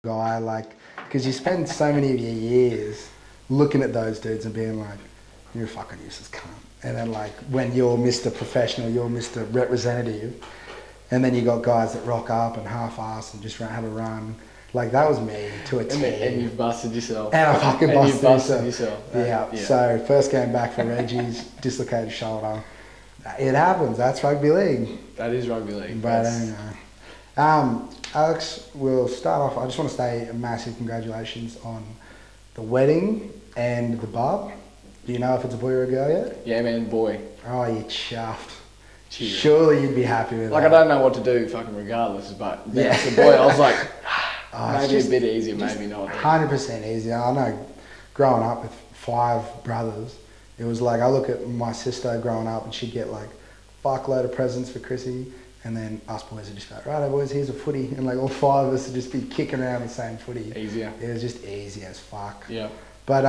guy, like, because you spend so many of your years looking at those dudes and being like, you're a fucking useless cunt. And then like when you're Mr. Professional, you're Mr. Representative, and then you got guys that rock up and half-ass and just have a run. Like that was me to a T. And you've busted yourself. And I fucking busted yourself. Yeah. So first game back for Reggie's, dislocated shoulder. It happens. That's rugby league. That is rugby league. But anyway. Alex, we'll start off. I just want to say a massive congratulations on the wedding and the bub. Do you know if it's a boy or a girl yet? Yeah, man, boy. Oh, you chuffed. Cheers. Surely you'd be happy with like, that. I don't know what to do fucking regardless, but yeah, it's a boy. I was like, maybe a bit easier, maybe not. 100% easier. I know growing up with 5 brothers, it was like, I look at my sister growing up and she'd get like fuckload of presents for Chrissy, and then us boys would just go, right, boys, here's a footy, and like all 5 of us would just be kicking around the same footy. Easier. It was just easy as fuck. Yeah. But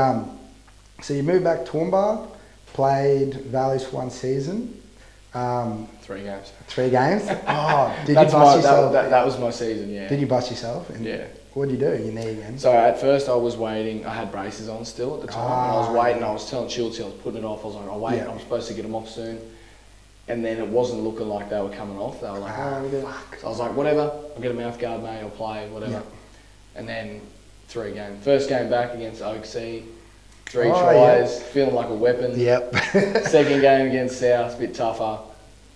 so you moved back to Toowoomba, played Valleys for 1 season. 3 games. 3 games? Oh, did you bust yourself? That was my season, yeah. Did you bust yourself? And yeah. What did you do? Your knee again? So at first I was waiting. I had braces on still at the time. And I was waiting. I was telling Schultz I was putting it off. I was like, I'll wait. Yeah. I'm supposed to get them off soon. And then it wasn't looking like they were coming off. They were like, fuck. So I was like, whatever. I'll get a mouth guard, mate. I'll play, whatever. Yeah. And then 3 games. First game back against Oaksea. 3 tries, feeling like a weapon. Yep. Second game against South, a bit tougher.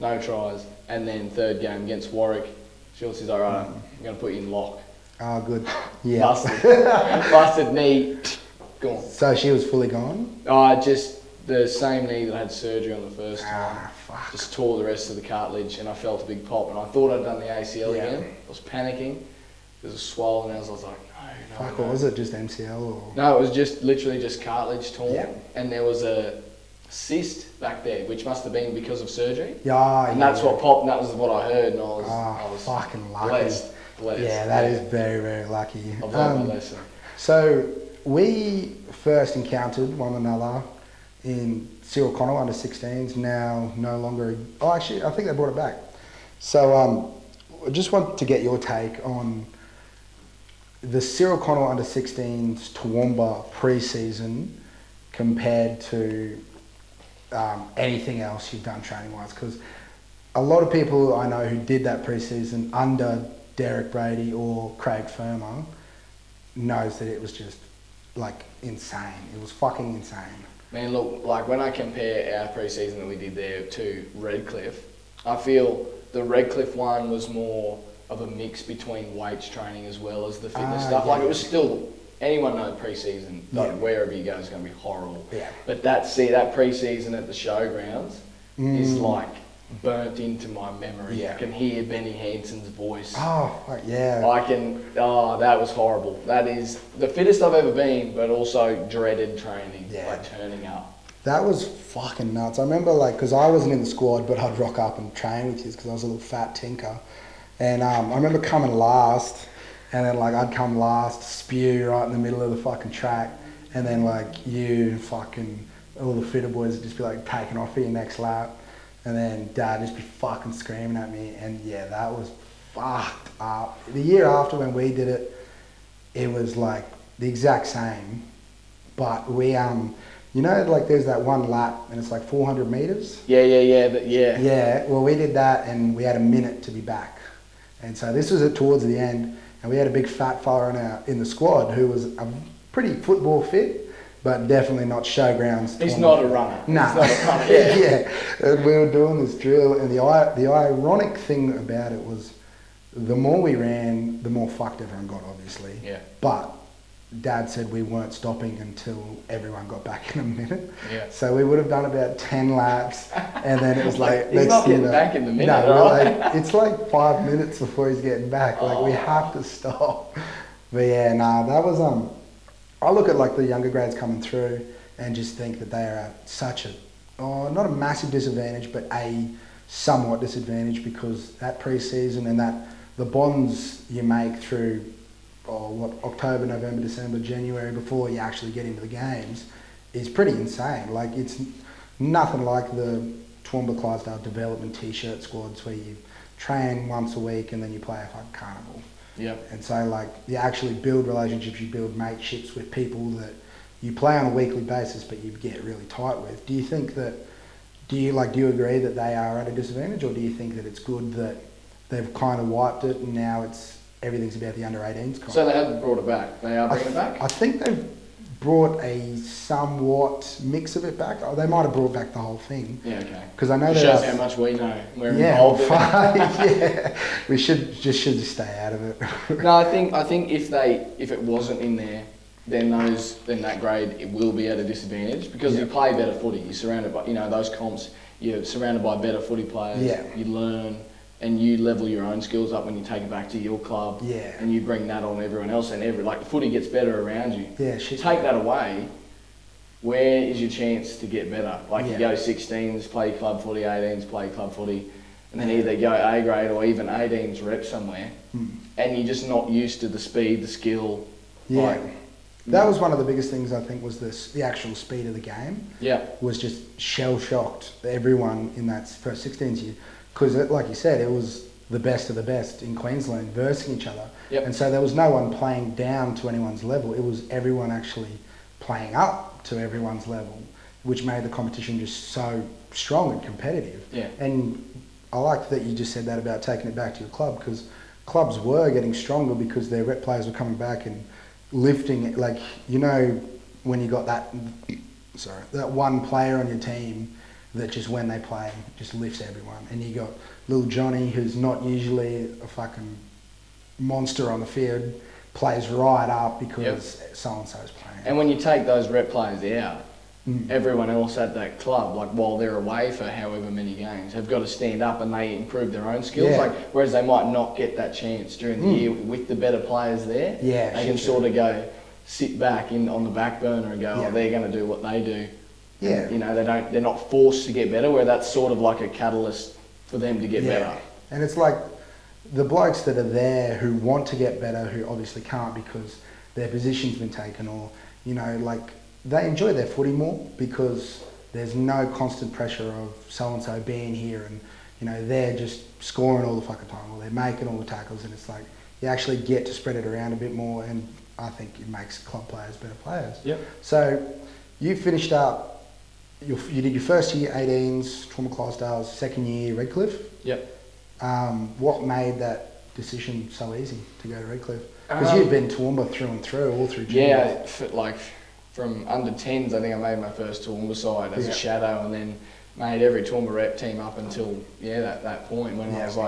No tries. And then 3rd game against Warwick. Schultz is like, right, I'm going to put you in lock. Oh, good. Yeah. Busted knee, gone. So she was fully gone? Just the same knee that I had surgery on the first time. Fuck. Just tore the rest of the cartilage and I felt a big pop and I thought I'd done the ACL again. I was panicking. It was swollen and I was like, no. Fuck, what was it? Just MCL or? No, it was just literally just cartilage torn. Yeah. And there was a cyst back there, which must have been because of surgery. Yeah. And that's what popped and that was what I heard and I was fucking lucky. Blessed. Yeah, that is very, very lucky. I've learned my lesson. So we first encountered one another in Cyril Connell under 16s, now no longer. Oh, actually, I think they brought it back. So I just want to get your take on the Cyril Connell under 16s Toowoomba pre-season compared to anything else you've done training-wise, because a lot of people I know who did that pre-season under Derek Brady or Craig Firmer knows that it was just like insane. It was fucking insane. Man, look, like when I compare our pre-season that we did there to Redcliffe, I feel the Redcliffe one was more of a mix between weights training as well as the fitness stuff. Yeah. Like it was still, anyone knows pre-season, like wherever you go is going to be horrible. Yeah. But that pre-season at the showgrounds is like burnt into my memory. Yeah. I can hear Benny Hanson's voice. Oh, yeah. That was horrible. That is the fittest I've ever been, but also dreaded training, like turning up. That was fucking nuts. I remember because I wasn't in the squad, but I'd rock up and train with you because I was a little fat tinker. And I remember coming last, and then I'd come last, spew right in the middle of the fucking track, and then you fucking, all the fitter boys would just be taking off for your next lap. And then Dad just be fucking screaming at me, and yeah, that was fucked up. The year after when we did it, it was the exact same, but we there's that one lap and it's 400 meters. Yeah. Yeah. Well, we did that and we had a minute to be back, and so this was towards the end, and we had a big fat fella in the squad who was a pretty football fit. But definitely not showgrounds. He's not a runner. Nah. He's not a runner. Yeah. Yeah. And we were doing this drill, and the ironic thing about it was, the more we ran, the more fucked everyone got, obviously. Yeah. But Dad said we weren't stopping until everyone got back in a minute. Yeah. So we would have done about 10 laps, and then it was he's not getting back in the minute. No, it's 5 minutes before he's getting back. We have to stop. But yeah, that was I look at the younger grades coming through and just think that they are at such not a massive disadvantage, but a somewhat disadvantage, because that pre-season and the bonds you make through October, November, December, January before you actually get into the games is pretty insane. It's nothing like the Toowoomba Clydesdale development t-shirt squads where you train once a week and then you play a fucking carnival. Yep. And so like you actually build relationships, you build mateships with people that you play on a weekly basis, but you get really tight with. Do you you agree that they are at a disadvantage, or do you think that it's good that they've kind of wiped it and now everything's about the under 18s? So they haven't brought it back. They are bringing it back. I think they've brought a somewhat mix of it back. Oh, they might have brought back the whole thing. Yeah, okay. Because I know it shows how much we know. We're involved in it. Yeah, we should just stay out of it. No, I think if it wasn't in there, then that grade it will be at a disadvantage because you play better footy. You're surrounded by those comps. You're surrounded by better footy players. Yeah. You learn and you level your own skills up when you take it back to your club. Yeah. And you bring that on everyone else, and the footy gets better around you. Yeah. Shit. Take that away. Where is your chance to get better? You go 16s, play club footy, 18s, play club footy, and then either go A grade or even 18s rep somewhere, and you're just not used to the speed, the skill. Yeah. That was one of the biggest things I think was the actual speed of the game. Yeah. Was just shell shocked everyone in that first 16s year, because like you said, it was the best of the best in Queensland versing each other. Yep. And so there was no one playing down to anyone's level. It was everyone actually playing up to everyone's level, which made the competition just so strong and competitive. Yeah. And I like that you just said that about taking it back to your club, because clubs were getting stronger because their rep players were coming back and lifting, when you got that one player on your team that just when they play just lifts everyone, and you got little Johnny, who's not usually a fucking monster on the field, plays right up because so and so's playing. And when you take those rep players out, everyone else at that club, while they're away for however many games, have got to stand up and they improve their own skills. Yeah. Whereas they might not get that chance during the year with the better players there. Yeah, they can sort of go sit back on the back burner and go, they're going to do what they do. Yeah. And, they're not forced to get better, where that's sort of like a catalyst for them to get better. And it's like the blokes that are there who want to get better, who obviously can't because their position's been taken, or they enjoy their footy more because there's no constant pressure of so-and-so being here and, they're just scoring all the fucking time, or they're making all the tackles, and it's like you actually get to spread it around a bit more, and I think it makes club players better players. Yep. So you finished up, you did your first year 18s, Trauma Clydesdales, second year Redcliffe. Yep. What made that decision so easy to go to Redcliffe? Because you've been Toowoomba through and through, all through junior. Yeah, from under 10s, I think I made my first Toowoomba side as a shadow, and then made every Toowoomba rep team up until that point when I was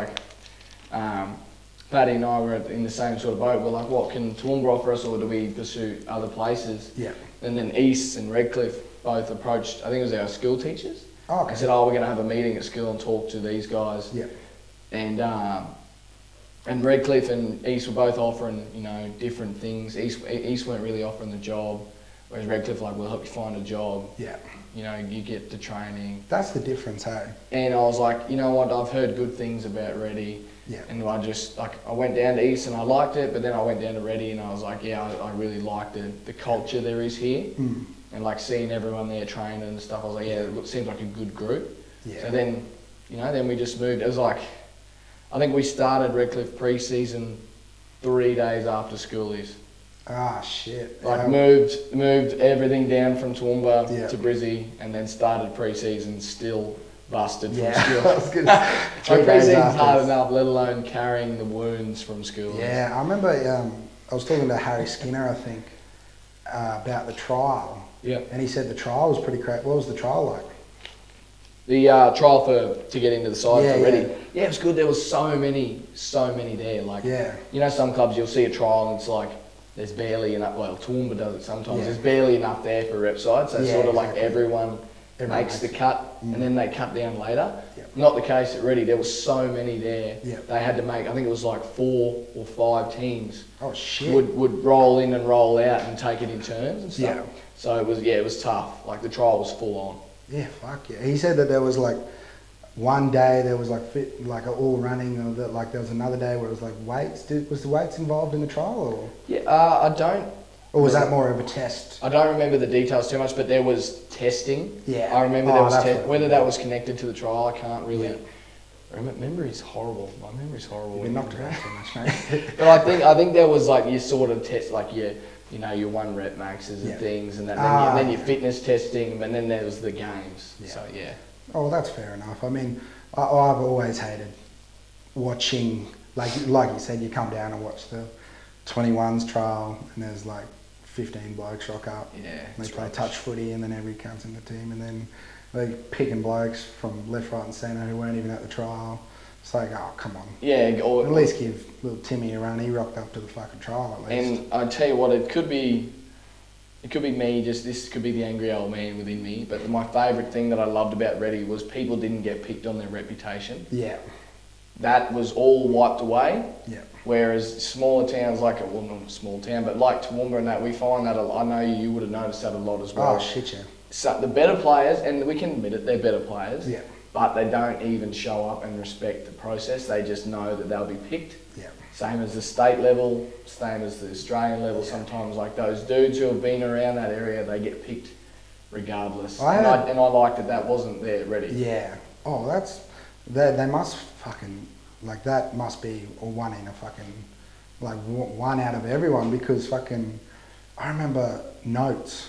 Paddy and I were in the same sort of boat. We're like, what can Toowoomba offer us, or do we pursue other places? Yeah. And then East and Redcliffe both approached, I think it was our school teachers. Oh, okay. I said, we're going to have a meeting at school and talk to these guys. Yeah. And Redcliffe and East were both offering, different things. East weren't really offering the job, whereas Redcliffe we'll help you find a job. Yeah. You get the training. That's the difference, hey? And I was like, you know what, I've heard good things about Reddy. Yeah. And I just, I went down to East and I liked it, but then I went down to Reddy and I was like, I really like the culture there is here. And seeing everyone there training and stuff, I was like, it seems like a good group. Yeah. So then, then we just moved. It was I think we started Redcliffe Preseason 3 days after schoolies. Ah, shit. Moved everything down from Toowoomba to Brizzy, and then started Preseason still busted from school. Preseason's hard enough, let alone carrying the wounds from school. Yeah, I remember I was talking to Harry Skinner, I think, about the trial. Yeah. And he said the trial was pretty crazy. What was the trial like? The trial to get into the side for Reddy. Yeah. Yeah, it was good. There was so many there. Some clubs you'll see a trial and it's there's barely enough. Well, Toowoomba does it sometimes. There's barely enough there for rep side, so everyone makes the cut, and then they cut down later. Yep. Not the case at Reddy. There was so many there. Yep. They had to make. I think it was 4 or 5 teams. Oh shit. Would roll in and roll out and take it in turns and stuff. Yeah. So it was tough. The trial was full on. Yeah, fuck yeah. He said that there was one day there was all running, or that there was another day where it was weights. Was the weights involved in the trial, or? Yeah, I don't. Or was that more of a test? I don't remember the details too much, but there was testing. Yeah. I remember there was whether that was connected to the trial. I can't really Memory's horrible. My memory's horrible. You've been knocked around too much, mate. But I think there was like your sort of test, like your 1 rep maxes and things, and then your fitness testing, and then there was the games. Yeah. So yeah. Oh, well, that's fair enough. I mean, I've always hated watching, like you said, you come down and watch the 21s trial, and there's like 15 blokes rock up. Yeah. And they play touch footy, and then every comes in the team, and then they picking blokes from left, right, and centre who weren't even at the trial. It's like, oh, come on. Yeah. Or, at least give little Timmy a run. He rocked up to the fucking trial at least. And I tell you what, it could be me. This could be the angry old man within me. But my favourite thing that I loved about Reddy was people didn't get picked on their reputation. Yeah. That was all wiped away. Yeah. Whereas smaller towns like, well, not a small town, but like Toowoomba and that, we find that I know you would have noticed that a lot as well. Oh shit, yeah. So the better players, and we can admit it, they're better players. Yeah. But they don't even show up and respect the process. They just know that they'll be picked. Yeah. Same as the state level, same as the Australian level. Yeah. Sometimes like those dudes who have been around that area, they get picked regardless. And I liked that wasn't there ready. Yeah. Oh, they must fucking, like that must be a one in a fucking, like one out of everyone, because fucking, I remember Notes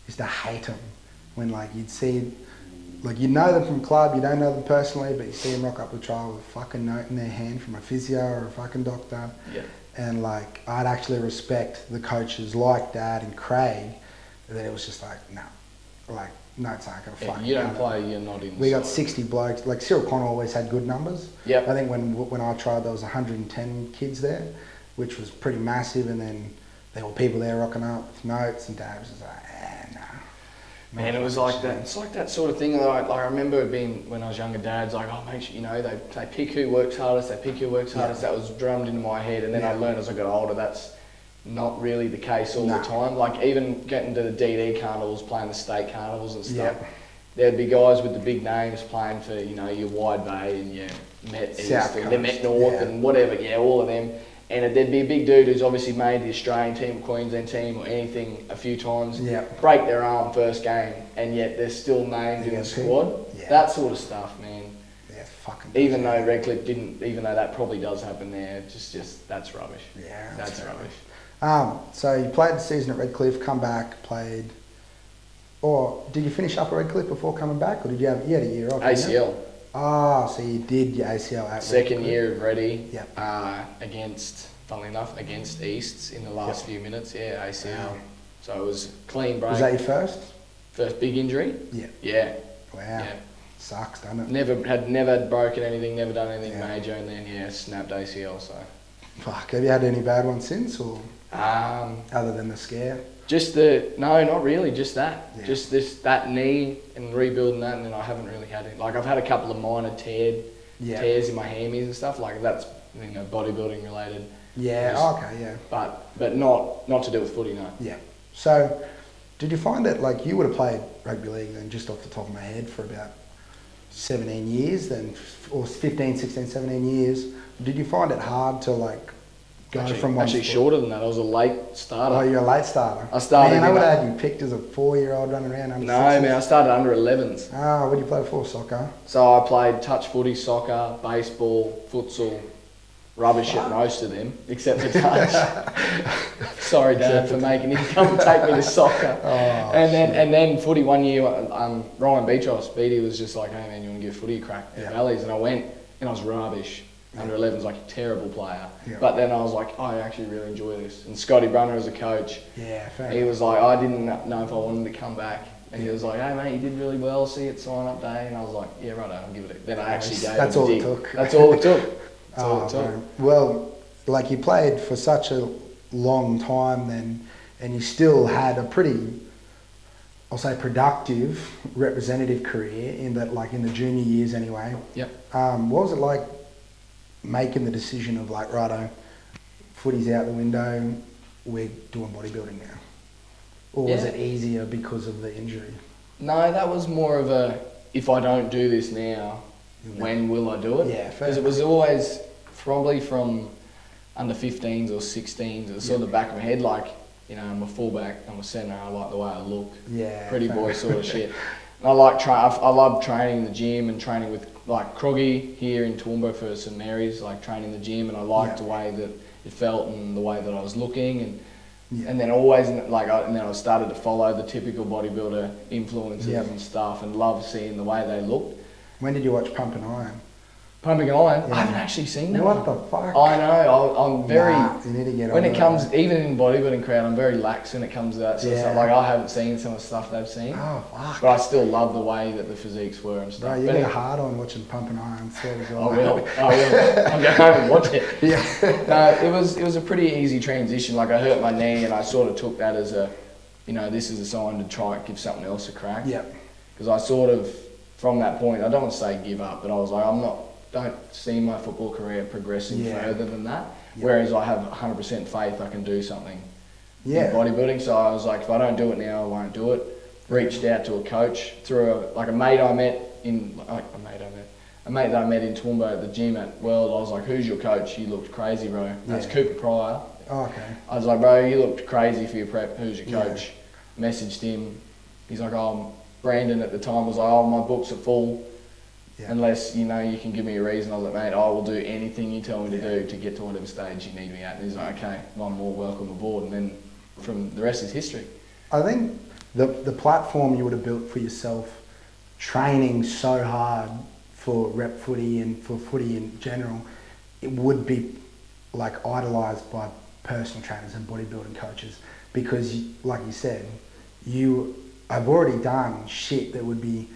used to hate them when like you'd see, like you know them from club, you don't know them personally, but you see them rock up the trial with a fucking note in their hand from a physio or a fucking doctor. Yeah. And like, I'd actually respect the coaches like Dad and Craig, that it was just like, no, like, Notes aren't going to fucking you don't play, you're not in the We got side. 60 blokes, like Cyril Connor always had good numbers. Yep. I think when I tried, there was 110 kids there, which was pretty massive, and then there were people there rocking up with Notes, and Dad was just like, nah. Man, it was like that. It's like that sort of thing. Like I remember it being when I was younger. Dad's like, oh, make sure they pick who works hardest. They pick who works hardest. That was drummed into my head, and then I learned as I got older that's not really the case all the time. Like even getting to the DD carnivals, playing the state carnivals and stuff. There'd be guys with the big names playing for your Wide Bay and your Met East and the Met North and whatever. Yeah, all of them. And there'd be a big dude who's obviously made the Australian team, Queensland team, or anything a few times, break their arm first game, and yet they're still named in the squad. Yeah. That sort of stuff, man. Yeah, fucking. Even though Redcliffe didn't, even though that probably does happen there, just that's rubbish. Yeah, that's rubbish. So you played the season at Redcliffe, come back, played, or did you finish up at Redcliffe before coming back, or did you had a year off? ACL. So you did your ACL at Second Redcliffe. year of Reddy. Yep. Against, funnily enough, against Easts in the last few minutes. Yeah, ACL. So it was clean break. Was that your first? First big injury? Yeah. Yeah. Wow. Yeah. Sucks, doesn't it? Never broken anything, never done anything major, and then snapped ACL. So. Fuck. Have you had any bad ones since, or other than the scare? Just no, not really. Just that. Yeah. Just that knee and rebuilding that, and then I haven't really had it. Like I've had a couple of minor tears in my hammies and stuff. Like that's bodybuilding related. Yeah. Okay. Yeah. But not to do with footy, no. Yeah. So, did you find that like you would have played rugby league then, just off the top of my head, for about 17 years then, or 15, 16, 17 years? Did you find it hard to like go from one actually shorter than that? I was a late starter. Oh, you're a late starter. I started. Man, I would have had you picked as a 4-year-old running around under. No, man, I started under 11s. Ah, what did you play for? Soccer. So I played touch footy, soccer, baseball, futsal. Rubbish at most of them, except for touch. Sorry, Dad, for making him come and take me to soccer. And then footy 1 year. Ryan Beatty was just like, hey man, you want to give footy a crack at Valleys? And I went, and I was rubbish. Under 11s, like a terrible player. Yeah. But then I was like, I actually really enjoy this. And Scotty Brunner as a coach, he was like, I didn't know if I wanted to come back. And he was like, hey mate, you did really well, see it, sign up day. And I was like, yeah, right, I'll give it a. Then I actually gave That's it a all dig. it took. That's all it took. That's all it took. Man. Well, like you played for such a long time then, and you still had a pretty, I'll say, productive representative career in that, like in the junior years anyway. Yep. What was it like making the decision of like, righto, footy's out the window, we're doing bodybuilding now? Or was it easier because of the injury? No, that was more of a, if I don't do this now, when will I do it? Yeah, fair. Because it was always probably from under 15s or 16s, it was sort of the back of my head, like, I'm a fullback, I'm a centre, I like the way I look. Yeah. Pretty boy sort of shit. And I love training in the gym and training with like Croggy here in Toowoomba for St Mary's, like training in the gym, and I liked the way that it felt and the way that I was looking, and then always and then I started to follow the typical bodybuilder influencers and stuff, and love seeing the way they looked. When did you watch Pumping Iron? Pumping Iron? Yeah. I haven't actually seen that. What the fuck? I know. I'm very. You need to get on when it comes, even in bodybuilding crowd, I'm very lax when it comes to that sort of stuff. Like I haven't seen some of the stuff they've seen. Oh fuck! But I still love the way that the physiques were and stuff. Bro, you get hard on watching Pumping Iron. I will. I'll go home and watch it. Yeah. No, it was a pretty easy transition. Like I hurt my knee, and I sort of took that as this is a sign to try and give something else a crack. Yep. Because I sort of, from that point, I don't want to say give up, but I was like, don't see my football career progressing further than that. Yep. Whereas I have 100% faith I can do something in bodybuilding. So I was like, if I don't do it now, I won't do it. Reached out to a coach through a mate I met in a mate that I met in Toowoomba at the gym at World. I was like, who's your coach? He looked crazy, bro. That's Cooper Pryor. Oh, okay. I was like, bro, you looked crazy for your prep. Who's your coach? Messaged him. He's like, Brandon at the time was like, my books are full. Yeah. Unless, you can give me a reason. I was like, mate, I will do anything you tell me to do to get to whatever stage you need me at. And he's like, okay, I'm more welcome aboard. And then from the rest is history. I think the platform you would have built for yourself, training so hard for rep footy and for footy in general, it would be like idolised by personal trainers and bodybuilding coaches, because like you said, I've already done shit that would be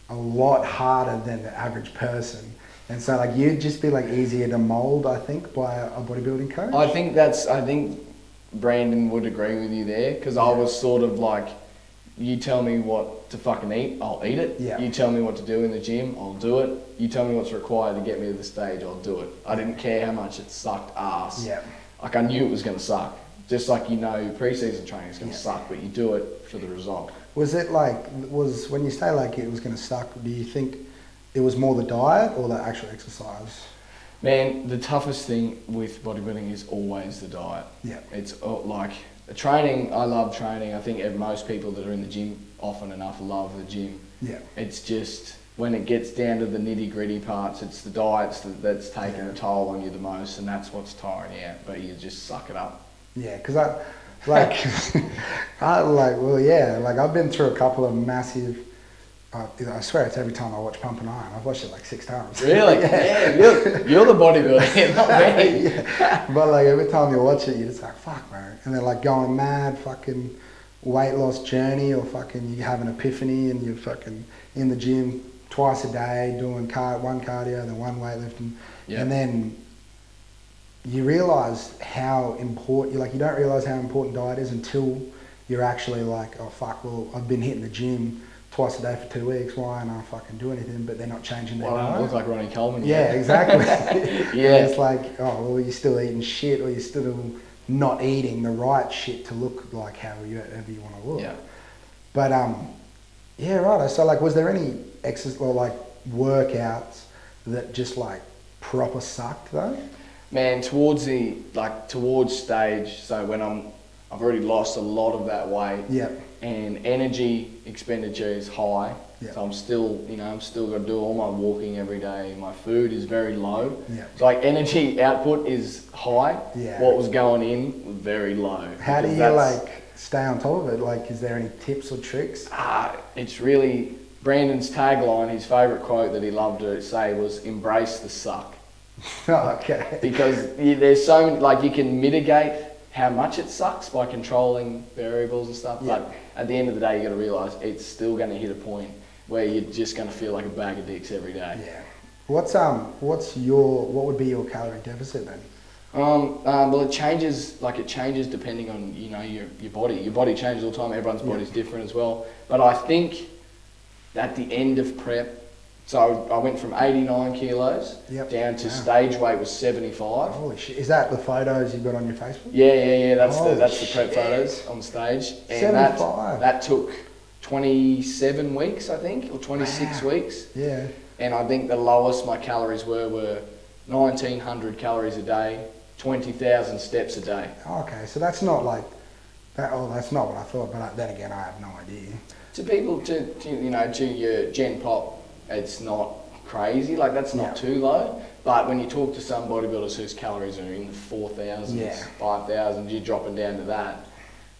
a lot harder than the average person, and so like you'd just be like easier to mold, I think, by a bodybuilding coach. I think Brandon would agree with you there, because I was sort of like, you tell me what to fucking eat, I'll eat it. Yeah. You tell me what to do in the gym, I'll do it. You tell me what's required to get me to the stage, I'll do it. I didn't care how much it sucked ass. Yeah. Like I knew it was going to suck. Just like pre-season training is going to suck, but you do it for the result. Was it when you say like it was going to suck, do you think it was more the diet or the actual exercise? Man, the toughest thing with bodybuilding is always the diet. Yeah. It's like training, I love training. I think most people that are in the gym often enough love the gym. Yeah. It's just when it gets down to the nitty gritty parts, it's the diets that's taking a toll on you the most, and that's what's tiring you out, but you just suck it up. Yeah, because I've been through a couple of massive, I swear it's every time I watch Pumping Iron. I've watched it like 6 times. Really? Yeah, you're the bodybuilder, not me. Yeah. But like every time you watch it, you're just like, fuck, bro. And then like going mad, fucking weight loss journey, or fucking you have an epiphany and you're fucking in the gym twice a day doing one cardio, then one weightlifting. Yep. And then you realise how important, you don't realise how important diet is until you're actually like, oh fuck, well I've been hitting the gym twice a day for 2 weeks, why aren't I fucking do anything? But they're not changing their diet. I look like Ronnie Coleman. Yeah, exactly. Yeah. And it's like, oh well, you're still eating shit, or you're still not eating the right shit to look like however you want to look. Yeah. But yeah, right. So like, was there any exercise or like workouts that just like proper sucked though? Man, towards stage, so when I've already lost a lot of that weight. Yeah. And energy expenditure is high. Yeah. So I'm still got to do all my walking every day. My food is very low. Yeah. So like energy output is high. Yeah. What was going in was very low. How do you like stay on top of it? Like, is there any tips or tricks? It's really Brandon's tagline. His favourite quote that he loved to say was "Embrace the suck." Oh, okay. Because there's so many, like you can mitigate how much it sucks by controlling variables and stuff. Yeah. But at the end of the day, you got to realise it's still going to hit a point where you're just going to feel like a bag of dicks every day. Yeah. What would be your calorie deficit then? Well, it changes depending on your body. Your body changes all the time. Everyone's body's different as well. But I think at the end of prep, so I went from 89 kilos down to stage weight was 75. Holy shit! Is that the photos you've got on your Facebook? Yeah. That's the prep photos on stage. And 75. That took 27 weeks, I think, or 26 weeks. Yeah. And I think the lowest my calories were 1,900 calories a day, 20,000 steps a day. Okay, so that's not like That's not what I thought, but then again, I have no idea. To people, to your Gen Pop, it's not crazy. Like that's not too low. But when you talk to some bodybuilders whose calories are in the 4,000s, 5,000s, you're dropping down to that.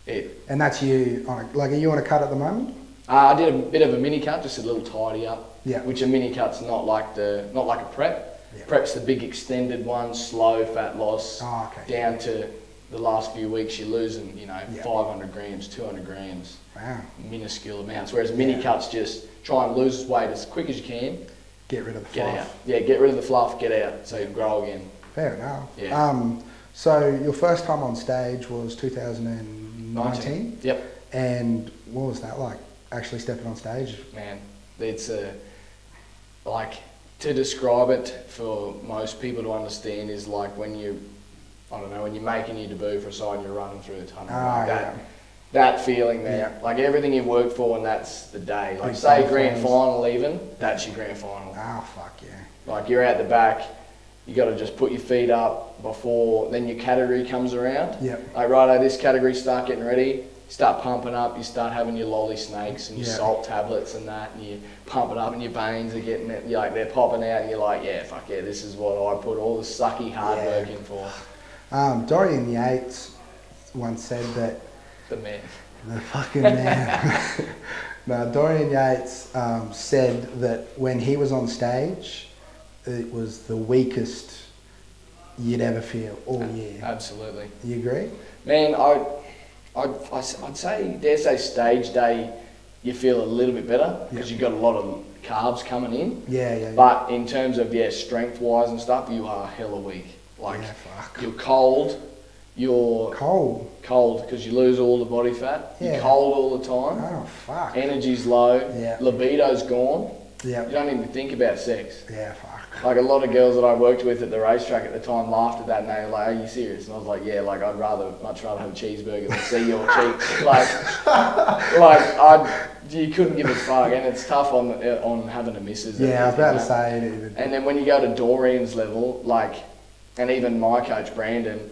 And that's you are you on a cut at the moment? I did a bit of a mini cut, just a little tidy up. Yeah. Which a mini cut's not like a prep. Yeah. Prep's the big extended one, slow fat loss. Oh, okay. Down to the last few weeks you're losing, 500 grams, 200 grams. Wow. Minuscule amounts. Whereas mini cuts just try and lose weight as quick as you can. Get rid of the fluff. Get out. Yeah, get rid of the fluff, get out, so you can grow again. Fair enough. Yeah. So your first time on stage was 2019? Yep. And what was that like, actually stepping on stage? Man, it's to describe it for most people to understand is like when you're making your debut for a side and you're running through the tunnel. That feeling there. Yeah. Like everything you've worked for and that's the day. Like Big say time grand fans. final even, that's your grand final. Oh, fuck yeah. Like you're out the back, you got to just put your feet up before, then your category comes around. Yep. Like righto, this category, start getting ready, start pumping up, you start having your lolly snakes and your salt tablets and that, and you pump it up and your veins are getting it, they're popping out and you're like, yeah, fuck yeah, this is what I put all the sucky hard work in for. Dorian Yates once said that... The man. The fucking man. No, Dorian Yates said that when he was on stage, it was the weakest you'd ever feel all year. Absolutely. You agree? Man, I'd say, dare say stage day, you feel a little bit better because you've got a lot of carbs coming in. Yeah. But in terms of, strength-wise and stuff, you are hella weak. Like, you're cold. You're cold because you lose all the body fat. Yeah. You're cold all the time. Oh, fuck. Energy's low. Yeah. Libido's gone. Yeah. You don't even think about sex. Yeah, fuck. Like a lot of girls that I worked with at the racetrack at the time laughed at that and they were like, are you serious? And I was like, yeah, like I'd much rather have a cheeseburger than see your cheeks. You couldn't give a fuck, and it's tough on having a missus. Yeah, I was about to say it. And then when you go to Doreen's level, and even my coach Brandon,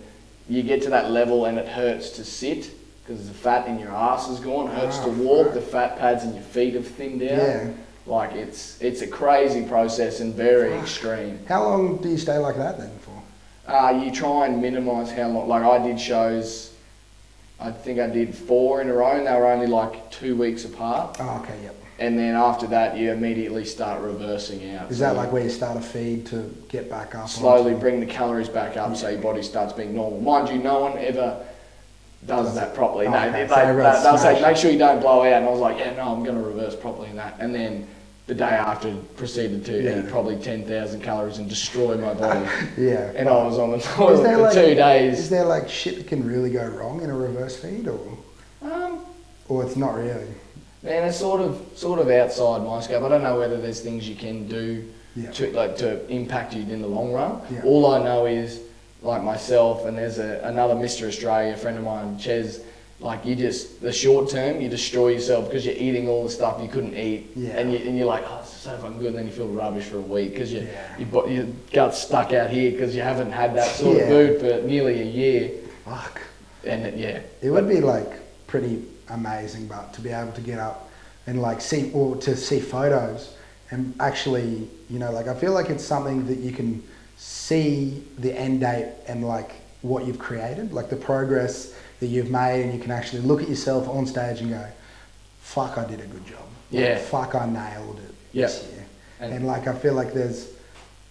you get to that level and it hurts to sit because the fat in your ass is gone. It hurts to walk. The fat pads in your feet have thinned out. Yeah. Like it's a crazy process and very extreme. How long do you stay like that then for? You try and minimise how long. Like I did shows, I think I did 4 in a row and they were only like 2 weeks apart. Oh, okay, yep. And then after that, you immediately start reversing out. Is that like where you start a feed to get back up? Slowly bring the calories back up so your body starts being normal. Mind you, no one ever does that properly. Oh, No, okay. they'll say, make sure you don't blow out. And I was like, yeah, no, I'm going to reverse properly in that. And then the day after proceeded to eat probably 10,000 calories and destroy my body. Yeah. And I was on the toilet for 2 days. Is there like shit that can really go wrong in a reverse feed or it's not really? Man, it's sort of outside my scope. I don't know whether there's things you can do to impact you in the long run. Yeah. All I know is, like myself, and there's another Mr. Australia, a friend of mine, Ches, like the short term, you destroy yourself because you're eating all the stuff you couldn't eat. Yeah. And you're like, oh, it's so fucking good, and then you feel rubbish for a week because your gut's stuck out here because you haven't had that sort of food for nearly a year. Fuck. And it would be like pretty amazing, but to be able to get up and like see photos and actually, I feel like it's something that you can see the end date and like what you've created, like the progress that you've made, and you can actually look at yourself on stage and go, fuck, I did a good job. Yeah. Like, fuck, I nailed it this year. And like, I feel like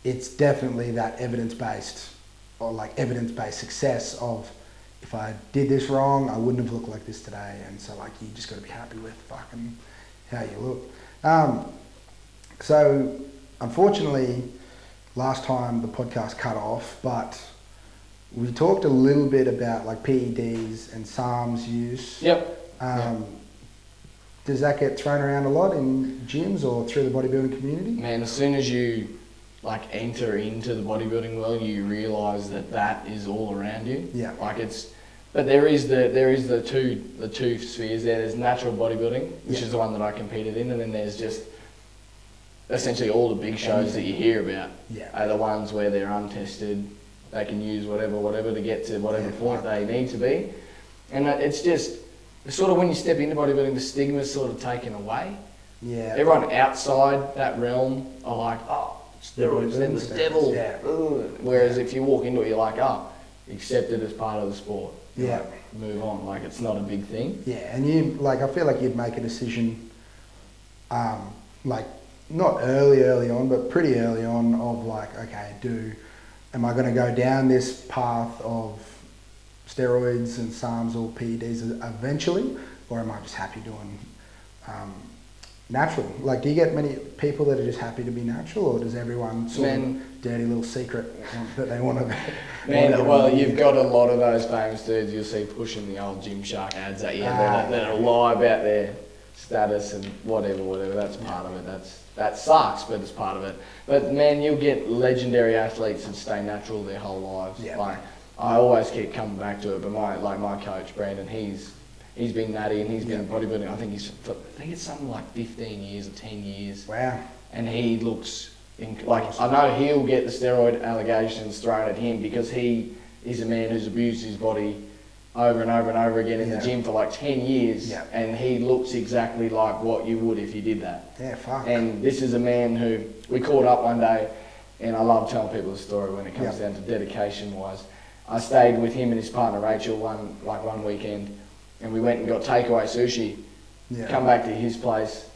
it's definitely that evidence-based success of, if I did this wrong, I wouldn't have looked like this today. And so like, you just got to be happy with fucking how you look. So unfortunately, last time the podcast cut off, but we talked a little bit about like PEDs and SARMs use. Yep. Does that get thrown around a lot in gyms or through the bodybuilding community? Man, as soon as you like enter into the bodybuilding world, you realise that is all around you. Yeah. But there is the two spheres there. There's natural bodybuilding, which is the one that I competed in, and then there's just essentially all the big shows that you hear about are the ones where they're untested. They can use whatever to get to whatever point they need to be. And it's just, sort of when you step into bodybuilding, the stigma's sort of taken away. Yeah. Everyone outside that realm are like, oh, steroids, then the devil. Yeah. Whereas if you walk into it, you're like, oh, accept it as part of the sport. Yeah. Like, move on, like it's not a big thing. Yeah, and you, like, I feel like you'd make a decision, like, not early on, but pretty early on of like, okay, am I going to go down this path of steroids and SARMs or PEDs eventually, or am I just happy doing natural? Like, do you get many people that are just happy to be natural, or does everyone sort of dirty little secret that they want to be? Well, you've got a lot of those famous dudes you'll see pushing the old Gymshark ads at you that'll lie about their status and whatever. That's part of it. That sucks, but it's part of it. But man, you'll get legendary athletes that stay natural their whole lives. Yeah. Like, I always keep coming back to it, but my coach Brandon, he's been natty and he's been bodybuilding. I think it's something like 15 years or 10 years. Wow. And he looks I know he'll get the steroid allegations thrown at him because he is a man who's abused his body over and over and over again in the gym for like 10 years, and he looks exactly like what you would if you did that. Yeah, fuck. And this is a man who, we caught up one day, and I love telling people the story when it comes down to dedication wise. I stayed with him and his partner Rachel one weekend, and we went and got takeaway sushi, come back to his place,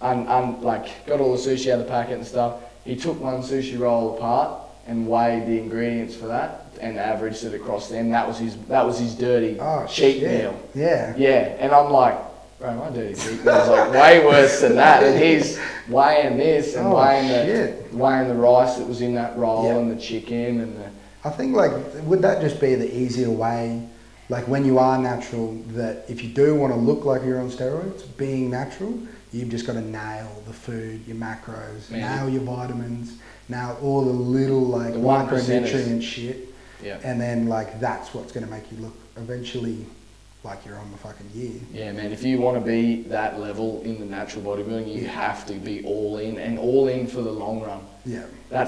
got all the sushi out of the packet and stuff. He took one sushi roll apart and weighed the ingredients for that and averaged it across them. That was his dirty cheat meal. Yeah. Yeah, and I'm like, bro, my dirty cheat meal is like way worse than that. And he's weighing this and weighing the rice that was in that roll and the chicken and the. I think, like, would that just be the easier way, like when you are natural, that if you do want to look like you're on steroids, being natural, you've just got to nail the food, your macros, nail your vitamins, nail all the little like micronutrient shit, and then like that's what's going to make you look eventually like you're on the fucking year. Yeah, man. If you want to be that level in the natural bodybuilding, you have to be all in and all in for the long run. Yeah. I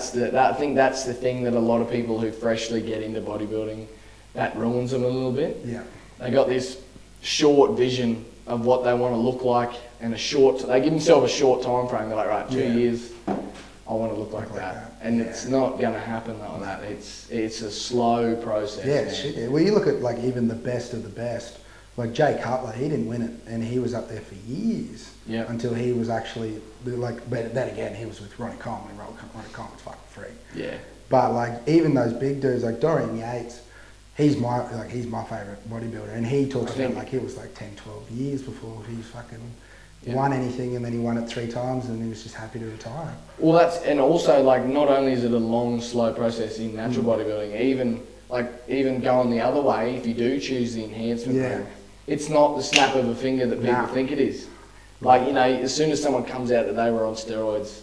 think that's the thing that a lot of people who freshly get into bodybuilding, that ruins them a little bit. Yeah. They got this short vision of what they want to look like, and they give themselves a short time frame. They're like, right, 2 years, I want to look like that. And it's not going to happen like that. It's a slow process. Yeah, shit. Yeah. Well, you look at like even the best of the best. Like Jake Hutler, he didn't win it, and he was up there for years until he was actually like. But then again, he was with Ronnie Coleman. Ronnie Coleman's fucking freak. Yeah. But like even those big dudes like Dorian Yates, he's my favourite bodybuilder, and he talks about like he was like 10, 12 years before he fucking won anything, and then he won it 3 times, and he was just happy to retire. Well, and also like not only is it a long, slow process in natural bodybuilding, even going the other way, if you do choose the enhancement route, it's not the snap of a finger that people think it is. Like, you know, as soon as someone comes out that they were on steroids,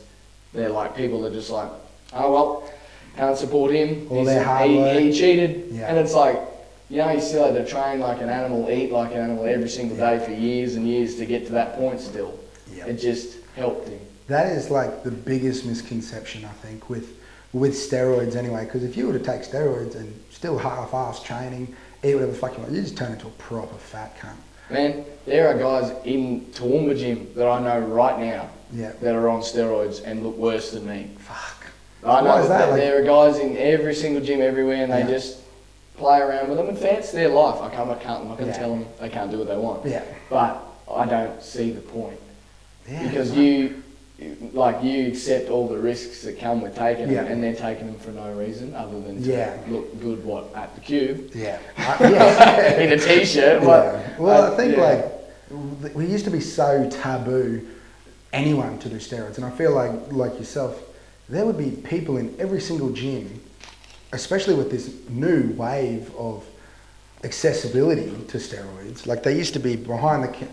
they're like, people are just like, oh well, can't support him. He cheated. Yeah. And it's like, you know, you still had to train like an animal, eat like an animal every single day for years and years to get to that point still. It just helped him. That is like the biggest misconception, I think, with steroids anyway, because if you were to take steroids and still half-ass training, eat whatever the fuck you want, you just turn into a proper fat cunt. Man, there are guys in Toowoomba gym that I know right now that are on steroids and look worse than me. Fuck. I know that there are guys in every single gym everywhere, and they just play around with them and fancy their life. I'm not going to tell them they can't do what they want. Yeah. But I don't see the point. Yeah, because you accept all the risks that come with taking them, and they're taking them for no reason other than to look good at the cube. Yeah. In a t-shirt. Well, I think like we used to be so taboo anyone to do steroids, and I feel like yourself, there would be people in every single gym, especially with this new wave of accessibility to steroids. Like they used to be behind the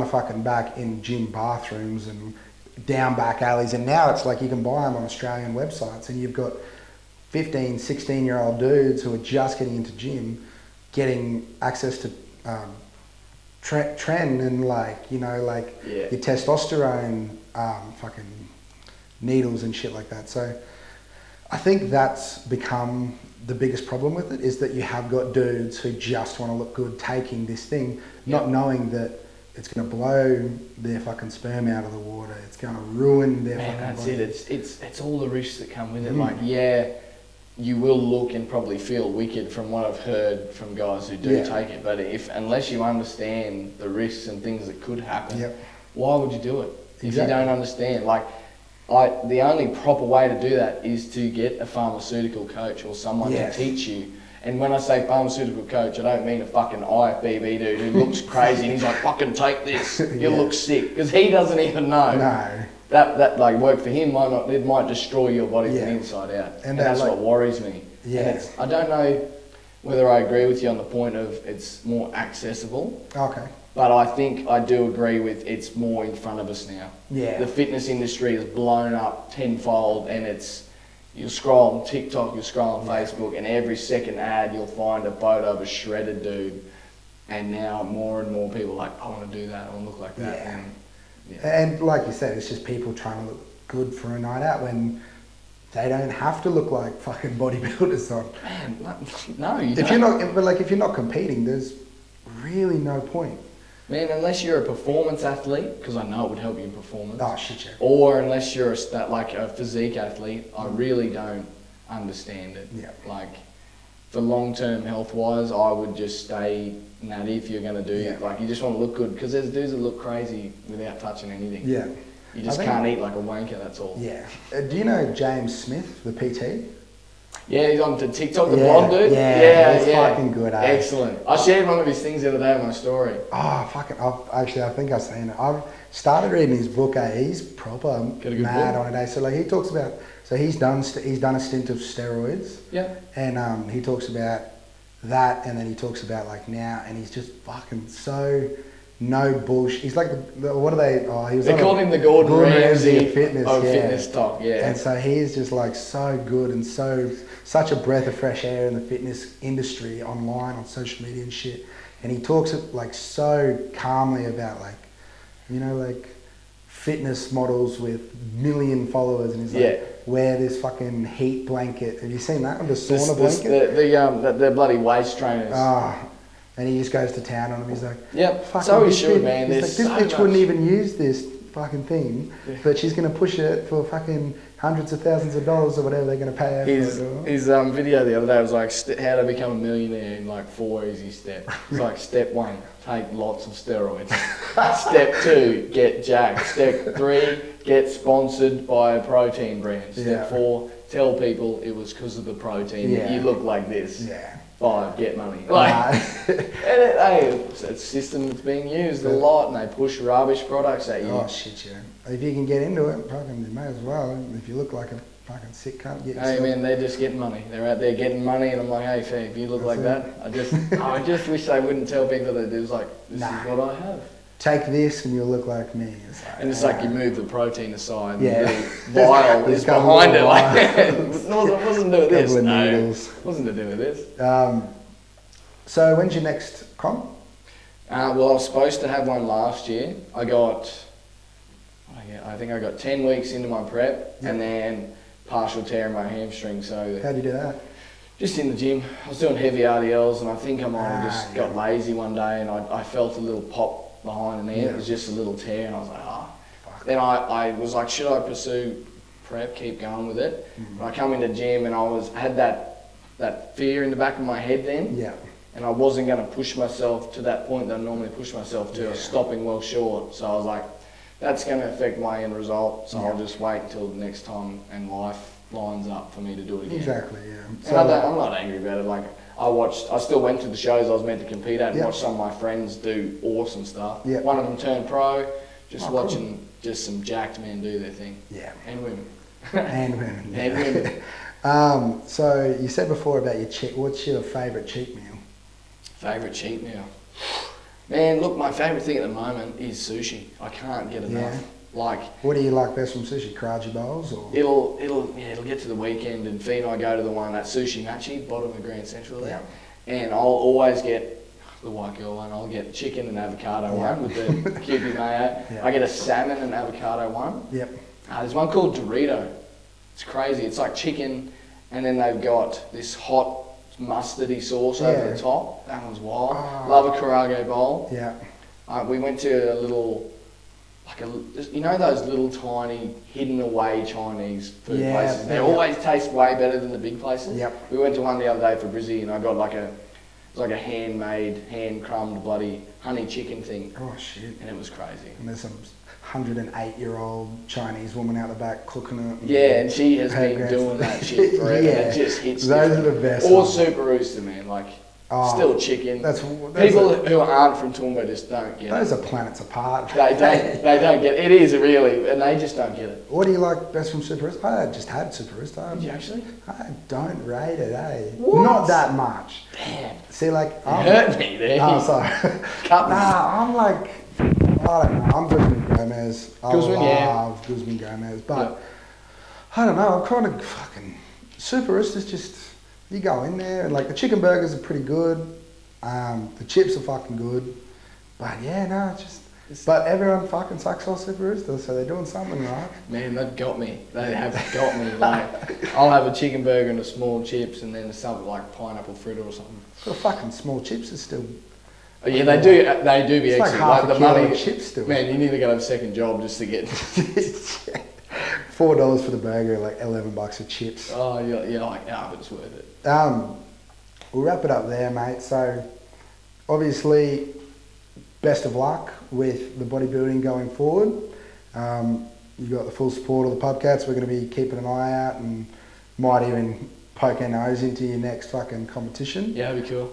fucking back in gym bathrooms and down back alleys, and now it's like you can buy them on Australian websites, and you've got 15, 16-year-old dudes who are just getting into gym, getting access to tren and your testosterone fucking needles and shit like that. So I think that's become the biggest problem with it, is that you have got dudes who just want to look good taking this thing, not knowing that it's going to blow their fucking sperm out of the water. It's going to ruin their fucking body. That's it. It's all the risks that come with it. Like, you will look and probably feel wicked from what I've heard from guys who do take it. But unless you understand the risks and things that could happen, why would you do it? If you don't understand, like, the only proper way to do that is to get a pharmaceutical coach or someone to teach you. And when I say pharmaceutical coach, I don't mean a fucking IFBB dude who looks crazy and he's like, fucking take this, you'll look sick. Because he doesn't even know. No. That like work for him it might destroy your body from the inside out. And that's what worries me. Yeah. I don't know whether I agree with you on the point of it's more accessible. Okay. But I think I do agree with it's more in front of us now. Yeah. The fitness industry has blown up tenfold, and you'll scroll on TikTok, you'll scroll on Facebook, and every second ad you'll find a photo of a shredded dude. And now more and more people are like, I want to do that, I want to look like that. And like you said, it's just people trying to look good for a night out when they don't have to look like fucking bodybuilders on. Man, no, you don't. If you're not competing, there's really no point. Man, unless you're a performance athlete, because I know it would help you in performance. Oh, shit, yeah. Or unless you're a physique athlete, I really don't understand it. Yeah. Like, for long-term health-wise, I would just stay natty if you're going to do it. Like, you just want to look good, because there's dudes that look crazy without touching anything. Yeah. You just can't eat like a wanker, that's all. Yeah. Do you know James Smith, the PT? Yeah, he's on TikTok, the blonde dude. Yeah, he's fucking good, eh? Excellent. I shared one of his things the other day on my story. Oh, fucking, I think I've seen it. I've started reading his book, eh? He's proper mad on it, eh? So like, he talks about, he's done a stint of steroids. Yeah. And he talks about that, and then he talks about like now, and he's just fucking so no bullshit. He's like what are they? Oh, he was. They called him the Gordon Ramsay of fitness. Fitness talk, yeah. And so he's just like so good and such a breath of fresh air in the fitness industry online on social media and shit. And he talks like so calmly about like, you know, like fitness models with million followers, and he's like, wear this fucking heat blanket. Have you seen that? The sauna blanket. The bloody waist trainers. And he just goes to town on him. He's like, so he should, man. He's like, this bitch wouldn't even use this fucking thing, but she's going to push it for fucking hundreds of thousands of dollars or whatever they're going to pay her. His video the other day was like, how to become a millionaire in like 4 easy steps. It's like, step 1, take lots of steroids. Step 2, get jacked. Step 3, get sponsored by a protein brand. Step 4, tell people it was because of the protein. You look like this. Yeah. 5, get money. Like, it's a system that's being used a lot, and they push rubbish products at you. Oh shit, yeah. If you can get into it, fucking, you may as well. If you look like a fucking sick cunt, get yourself. Hey man, they're just getting money. They're out there getting money, and I'm like, hey, Fee, if you look like that, I just wish they wouldn't tell people that it was like, this is what I have. Take this and you'll look like me. It's like you move the protein aside. Yeah. And the vial is behind it. Like, it wasn't to do with this. Wasn't to do with this. So when's your next comp? Well, I was supposed to have one last year. I think I got 10 weeks into my prep and then partial tear in my hamstring. So how'd you do that? Just in the gym. I was doing heavy RDLs, and I think I might have just got lazy one day, and I felt a little pop behind in there. It was just a little tear, and I was like, fuck. Then I was like, should I pursue prep, keep going with it? But I come into the gym, and I had that fear in the back of my head then. Yeah. And I wasn't going to push myself to that point that I normally push myself to. I was stopping well short. So I was like, that's going to affect my end result, so I'll just wait until the next time and life lines up for me to do it again. Exactly, yeah. So I'm not angry about it. Like, I still went to the shows I was meant to compete at and watched some of my friends do awesome stuff. Yeah. One of them turned pro, just watching just some jacked men do their thing. Yeah. And women. And women. Yeah. And women. So you said before about what's your favourite cheat meal? Favourite cheat meal? Man, look, my favourite thing at the moment is sushi. I can't get enough. Yeah. Like, what do you like best from sushi? Karaji bowls or? It'll get to the weekend, and Fee and I go to the one at Sushi Machi, bottom of Grand Central there. Yeah. And I'll always get the white girl one. I'll get chicken and avocado one with the Kewpie mayo. Yeah. I get a salmon and avocado one. Yep. There's one called Dorito. It's crazy. It's like chicken and then they've got this hot mustardy sauce over the top. That one's wild. Oh. Love a Karaage bowl. Yeah. We went to a little, you know those little tiny hidden away Chinese food places? They always taste way better than the big places. Yep. We went to one the other day for Brizzy, and I got it was like a handmade, hand-crumbed bloody honey chicken thing. Oh shit. And it was crazy. And there's some 108-year-old Chinese woman out the back cooking it. Yeah, and she has been doing that shit forever. Yeah. It just hits Those different. are the best Or ones. Super Rooster, man. Still chicken. People who aren't from Toowoomba just don't get those it. are planets apart. They don't get it. It is really, and they just don't get it. What do you like best from Super Rooster? I just had Super Rooster. Did you actually? I don't rate it, eh? What? Not that much. Damn. See, like... You hurt me there. Oh, sorry. Cut me. I'm like... I don't know. I'm Guzman Gomez. I love Guzman Gomez. But, I don't know. I'm kind of fucking... Super Rooster's just... You go in there and like the chicken burgers are pretty good. The chips are fucking good. But yeah, no, it's just... But everyone fucking sucks on Super Rooster, so they're doing something right. Man, they've got me. They have got me. I'll have a chicken burger and a small chips and then something like pineapple fritter or something. The fucking small chips are still... Oh, yeah, they do be it's excellent. like half a the kilo money, of chips still. Man, you need to go to a second job just to get... $4 for the burger, like $11 of chips. Oh, you're like, but it's worth it. We'll wrap it up there, mate. So, obviously, best of luck with the bodybuilding going forward. You've got the full support of the podcast. We're going to be keeping an eye out and might even poke our nose into your next fucking competition. Yeah, that'd be cool.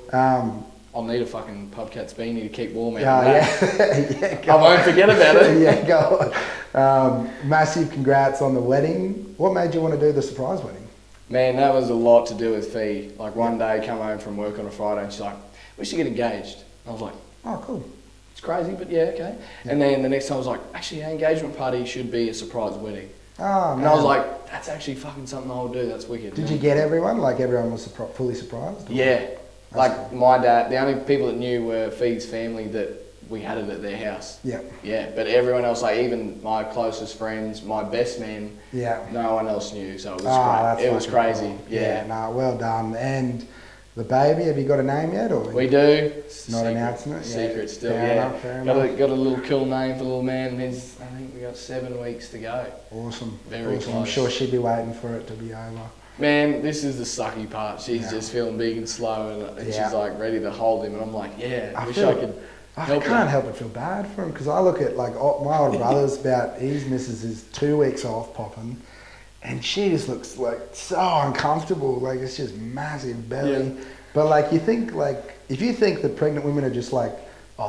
I'll need a fucking Pubcats beanie to keep warm out. Yeah, I won't forget about it. Yeah, go on. Massive congrats on the wedding. What made you want to do the surprise wedding? Man, that was a lot to do with Fee. Like one day, come home from work on a Friday and she's like, we should get engaged. And I was like, oh, cool. It's crazy, but yeah, okay. Yeah. And then the next time I was like, actually, our engagement party should be a surprise wedding. Oh, and I was like, that's actually fucking something I would do. That's wicked. Did you get everyone? Like everyone was fully surprised? Or? Yeah. That's like cool. My dad, the only people that knew were Fee's family that we had it at their house. Yeah. Yeah, but everyone else, like even my closest friends, my best men, no one else knew. So it was great. It was crazy. Cool. Yeah. No, well done. And the baby, have you got a name yet? Or we do. Not announcing it? Secret still, Fair enough. Got a little cool name for the little man. I think we got 7 weeks to go. Awesome. Very awesome. close. I'm sure she'd be waiting for it to be over. Man, this is the sucky part. She's just feeling big and slow, and she's like ready to hold him, and I'm like, I can't help but feel bad for him because I look at like my older brother's his missus is 2 weeks off popping, and she just looks like so uncomfortable. Like it's just massive belly. Yeah. But like you think like if you think that pregnant women are just like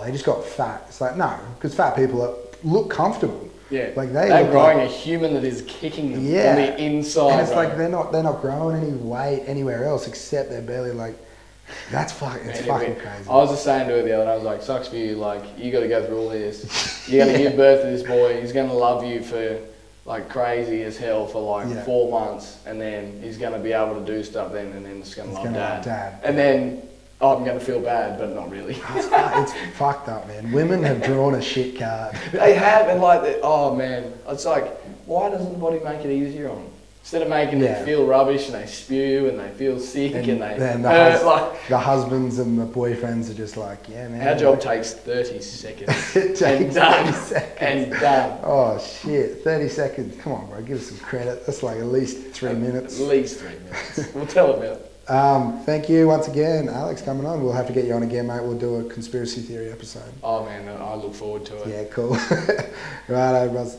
they just got fat. It's like no, because fat people look comfortable. Yeah, like they're growing a human that is kicking them on the inside. And it's like they're not growing any weight anywhere else except their belly. Like that's fucking fucking crazy. I was just saying to her the other day, I was like, sucks for you. Like you got to go through all this. You got to give birth to this boy. He's going to love you for like crazy as hell for like 4 months, and then he's going to be able to do stuff then, and then he's going to love dad. And then I'm going to feel bad, but not really. It's fucked up, man. Women have drawn a shit card. They have, and like, oh man, it's like, why doesn't the body make it easier on them? Instead of making them feel rubbish and they spew and they feel sick and they hurt, the husbands and the boyfriends are just like, yeah, man. Our job takes 30 seconds. It takes 30 seconds. And done. Oh shit, 30 seconds. Come on, bro, give us some credit. That's like at least 3 minutes. At least 3 minutes. We'll tell about it. Thank you once again, Alex, coming on. We'll have to get you on again, mate. We'll do a conspiracy theory episode. Oh man, I look forward to it. Yeah, cool. Righto, bros.